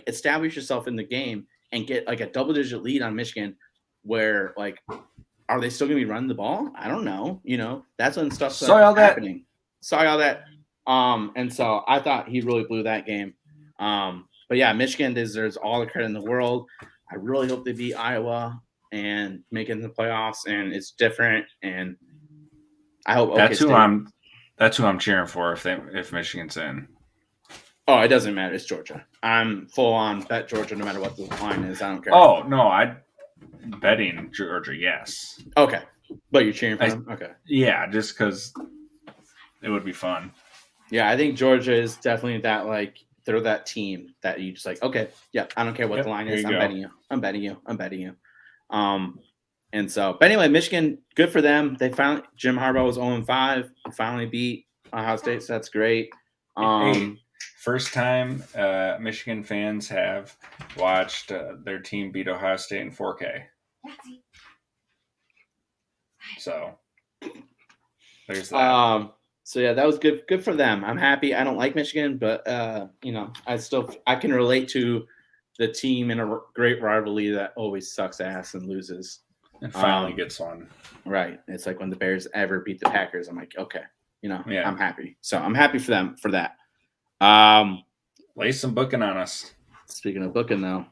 establish yourself in the game and get like a double-digit lead on Michigan. Where like, are they still gonna be running the ball? I don't know. That's when stuff started happening. Saw all that. And so I thought he really blew that game. But yeah, Michigan deserves all the credit in the world. I really hope they beat Iowa and make it in the playoffs. And it's different. And I hope that's who I'm cheering for if Michigan's in. Oh, it doesn't matter. It's Georgia. I'm full on bet Georgia no matter what the line is. I don't care. Oh no, I'm betting Georgia. Yes. Okay, but you're cheering for them. Okay. Yeah, just because it would be fun. Yeah, I think Georgia is definitely that like they're that team that you just like. Okay, yeah, I don't care what the line is. I'm betting you. I'm betting you. And so, but anyway, Michigan, good for them. They found Jim Harbaugh was 0-5. Finally beat Ohio State, so that's great. First time Michigan fans have watched their team beat Ohio State in 4K. So there's that. So yeah, that was good. Good for them. I'm happy. I don't like Michigan, but I can relate to the team in a great rivalry that always sucks ass and loses. And finally gets one. Right. It's like when the Bears ever beat the Packers. I'm like, okay, yeah. I'm happy. So I'm happy for them for that. Lay some booking on us. Speaking of booking, though,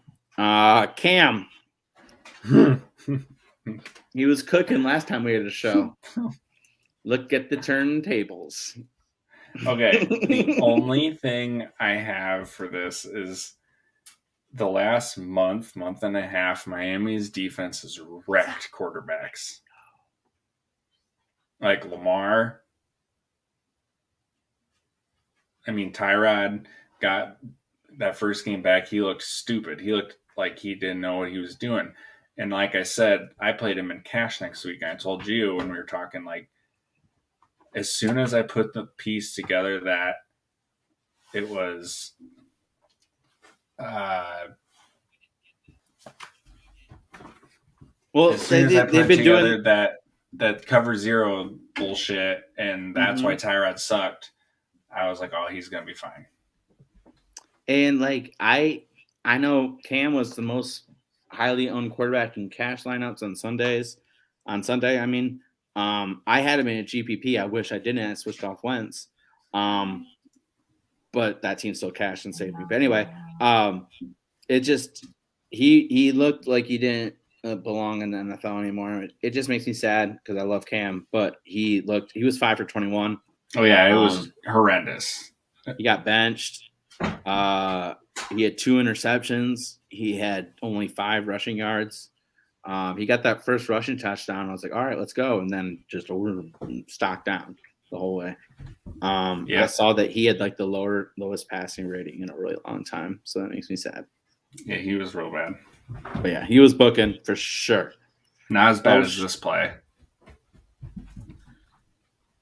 Cam, he was cooking last time we had a show. Look at the turntables. Okay. The only thing I have for this is the last month and a half, Miami's defense has wrecked quarterbacks. Like Lamar. I mean, Tyrod got that first game back. He looked stupid. He looked like he didn't know what he was doing. And like I said, I played him in cash next week. I told you when we were talking, like, as soon as I put the piece together that it was they've been doing that cover zero bullshit, and that's why Tyrod sucked. I was like, oh, he's gonna be fine. And like I know Cam was the most highly owned quarterback in cash lineups on Sundays. On Sunday, I mean, I had him in a GPP. I wish I didn't. I switched off Wentz, but that team still cashed and saved me. But anyway, it just he looked like he didn't belong in the NFL anymore. It just makes me sad because I love Cam, but he was 5 for 21. Oh yeah, it was horrendous. He got benched. He had 2 interceptions. He had only 5 rushing yards. He got that first rushing touchdown. I was like, all right, let's go. And then just stock down the whole way. I saw that he had like the lowest passing rating in a really long time. So that makes me sad. Yeah, he was real bad. But yeah, he was booking for sure. Not as bad as this play.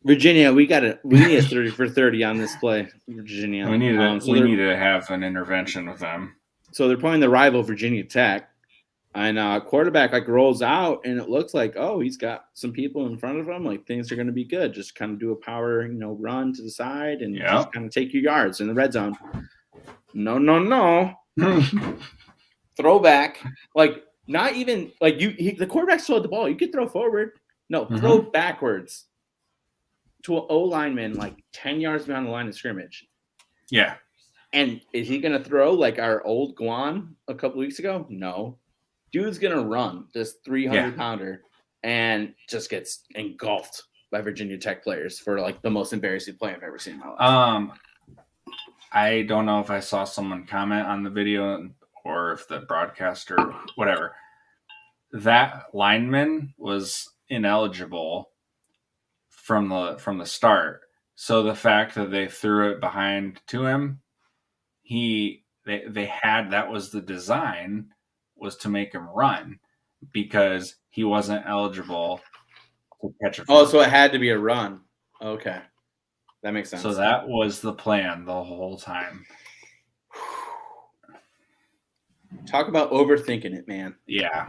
Virginia, we need a 30 for 30 on this play. Virginia. We need to have an intervention with them. So they're playing the rival Virginia Tech. And quarterback like rolls out, and it looks like, oh, he's got some people in front of him. Like things are going to be good. Just kind of do a power, run to the side and just kind of take your yards in the red zone. No. Throwback, like not even like the quarterback still had the ball. You could throw forward. No, throw backwards to an O lineman like 10 yards behind the line of scrimmage. Yeah. And is he going to throw like our old Guan a couple weeks ago? No. Dude's going to run this 300-pounder and just gets engulfed by Virginia Tech players for like the most embarrassing play I've ever seen in my life. I don't know if I saw someone comment on the video or if the broadcaster, whatever. That lineman was ineligible from the start. So the fact that they threw it behind to him, they had, that was the design, was to make him run because he wasn't eligible to catch a football. Oh, so it had to be a run. Okay. That makes sense. So that was the plan the whole time. Talk about overthinking it, man. Yeah.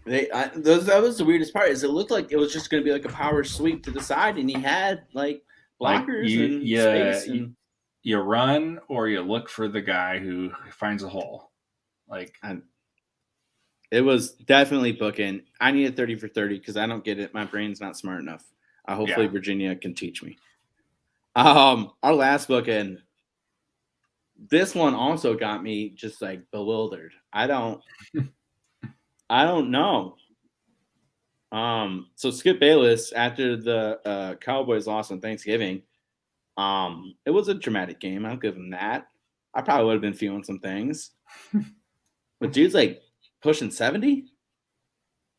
That was the weirdest part, is it looked like it was just going to be like a power sweep to the side, and he had like blockers space. And you run or you look for the guy who finds a hole. Like, it was definitely booking. I needed 30 for 30 because I don't get it. My brain's not smart enough. Hopefully Virginia can teach me. Our last bookend, this one also got me just like bewildered. I don't know. So Skip Bayless, after the Cowboys lost on Thanksgiving, it was a dramatic game. I'll give him that. I probably would have been feeling some things. But dude's like pushing 70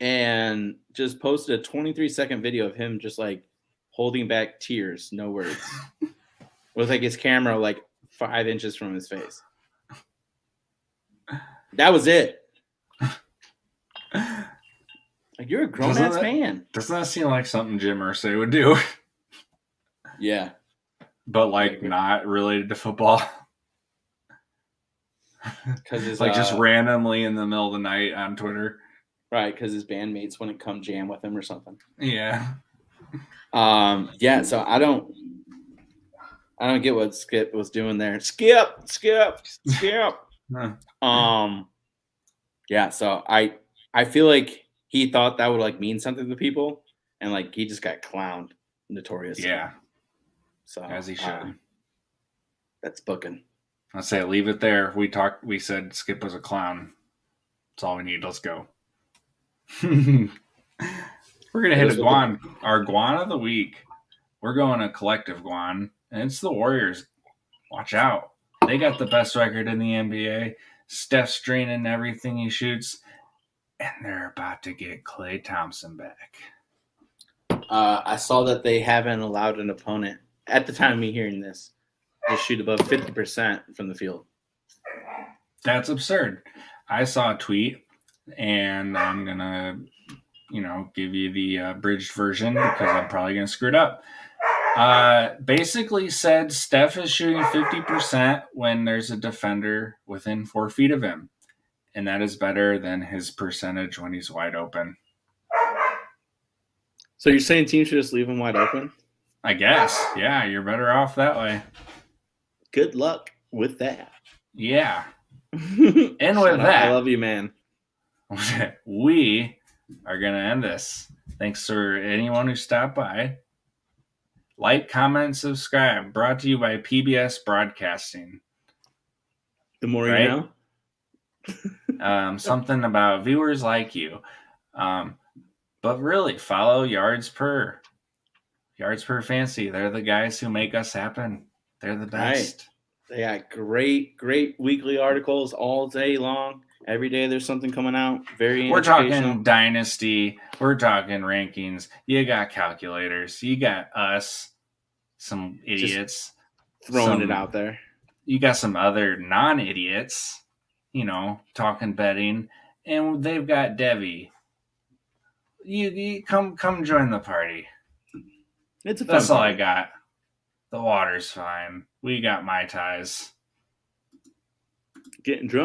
and just posted a 23-second video of him just like holding back tears, no words, with like his camera like 5 inches from his face. That was it. Like, you're a grown-ass man. Doesn't that seem like something Jim Irsay would do? Yeah. But like not related to football. Because it's like just randomly in the middle of the night on Twitter. Right, because his bandmates wouldn't come jam with him or something. Yeah. Yeah, so I don't get what Skip was doing there. Skip. Yeah, so I feel like he thought that would like mean something to people, and like he just got clowned notoriously. Yeah. So as he should. That's booking. I'll say leave it there. We said Skip was a clown. That's all we need. Let's go. We're gonna hit a Guan. Our Guan of the week. We're going a collective Guan, and it's the Warriors. Watch out. They got the best record in the NBA. Steph's draining everything he shoots, and they're about to get Klay Thompson back. I saw that they haven't allowed an opponent, at the time of me hearing this, to shoot above 50% from the field. That's absurd. I saw a tweet, and I'm going to, give you the abridged version because I'm probably going to screw it up. Basically said Steph is shooting 50% when there's a defender within 4 feet of him. And that is better than his percentage when he's wide open. So you're saying teams should just leave him wide open? I guess. Yeah, you're better off that way. Good luck with that. Yeah. And with that, I love you, man. We are going to end this. Thanks for anyone who stopped by. Like, comment, subscribe. Brought to you by PBS Broadcasting. The more you know. Something about viewers like you. But really, follow Yards Per Fancy. They're the guys who make us happen. They're the best. Right. They got great weekly articles all day long. Every day there's something coming out. We're talking dynasty. We're talking rankings. You got calculators. You got us, some idiots. Just throwing it out there. You got some other non-idiots, talking betting. And they've got Debbie. You come join the party. It's a fun That's all party. I got. The water's fine. We got Mai Tais. Getting drunk.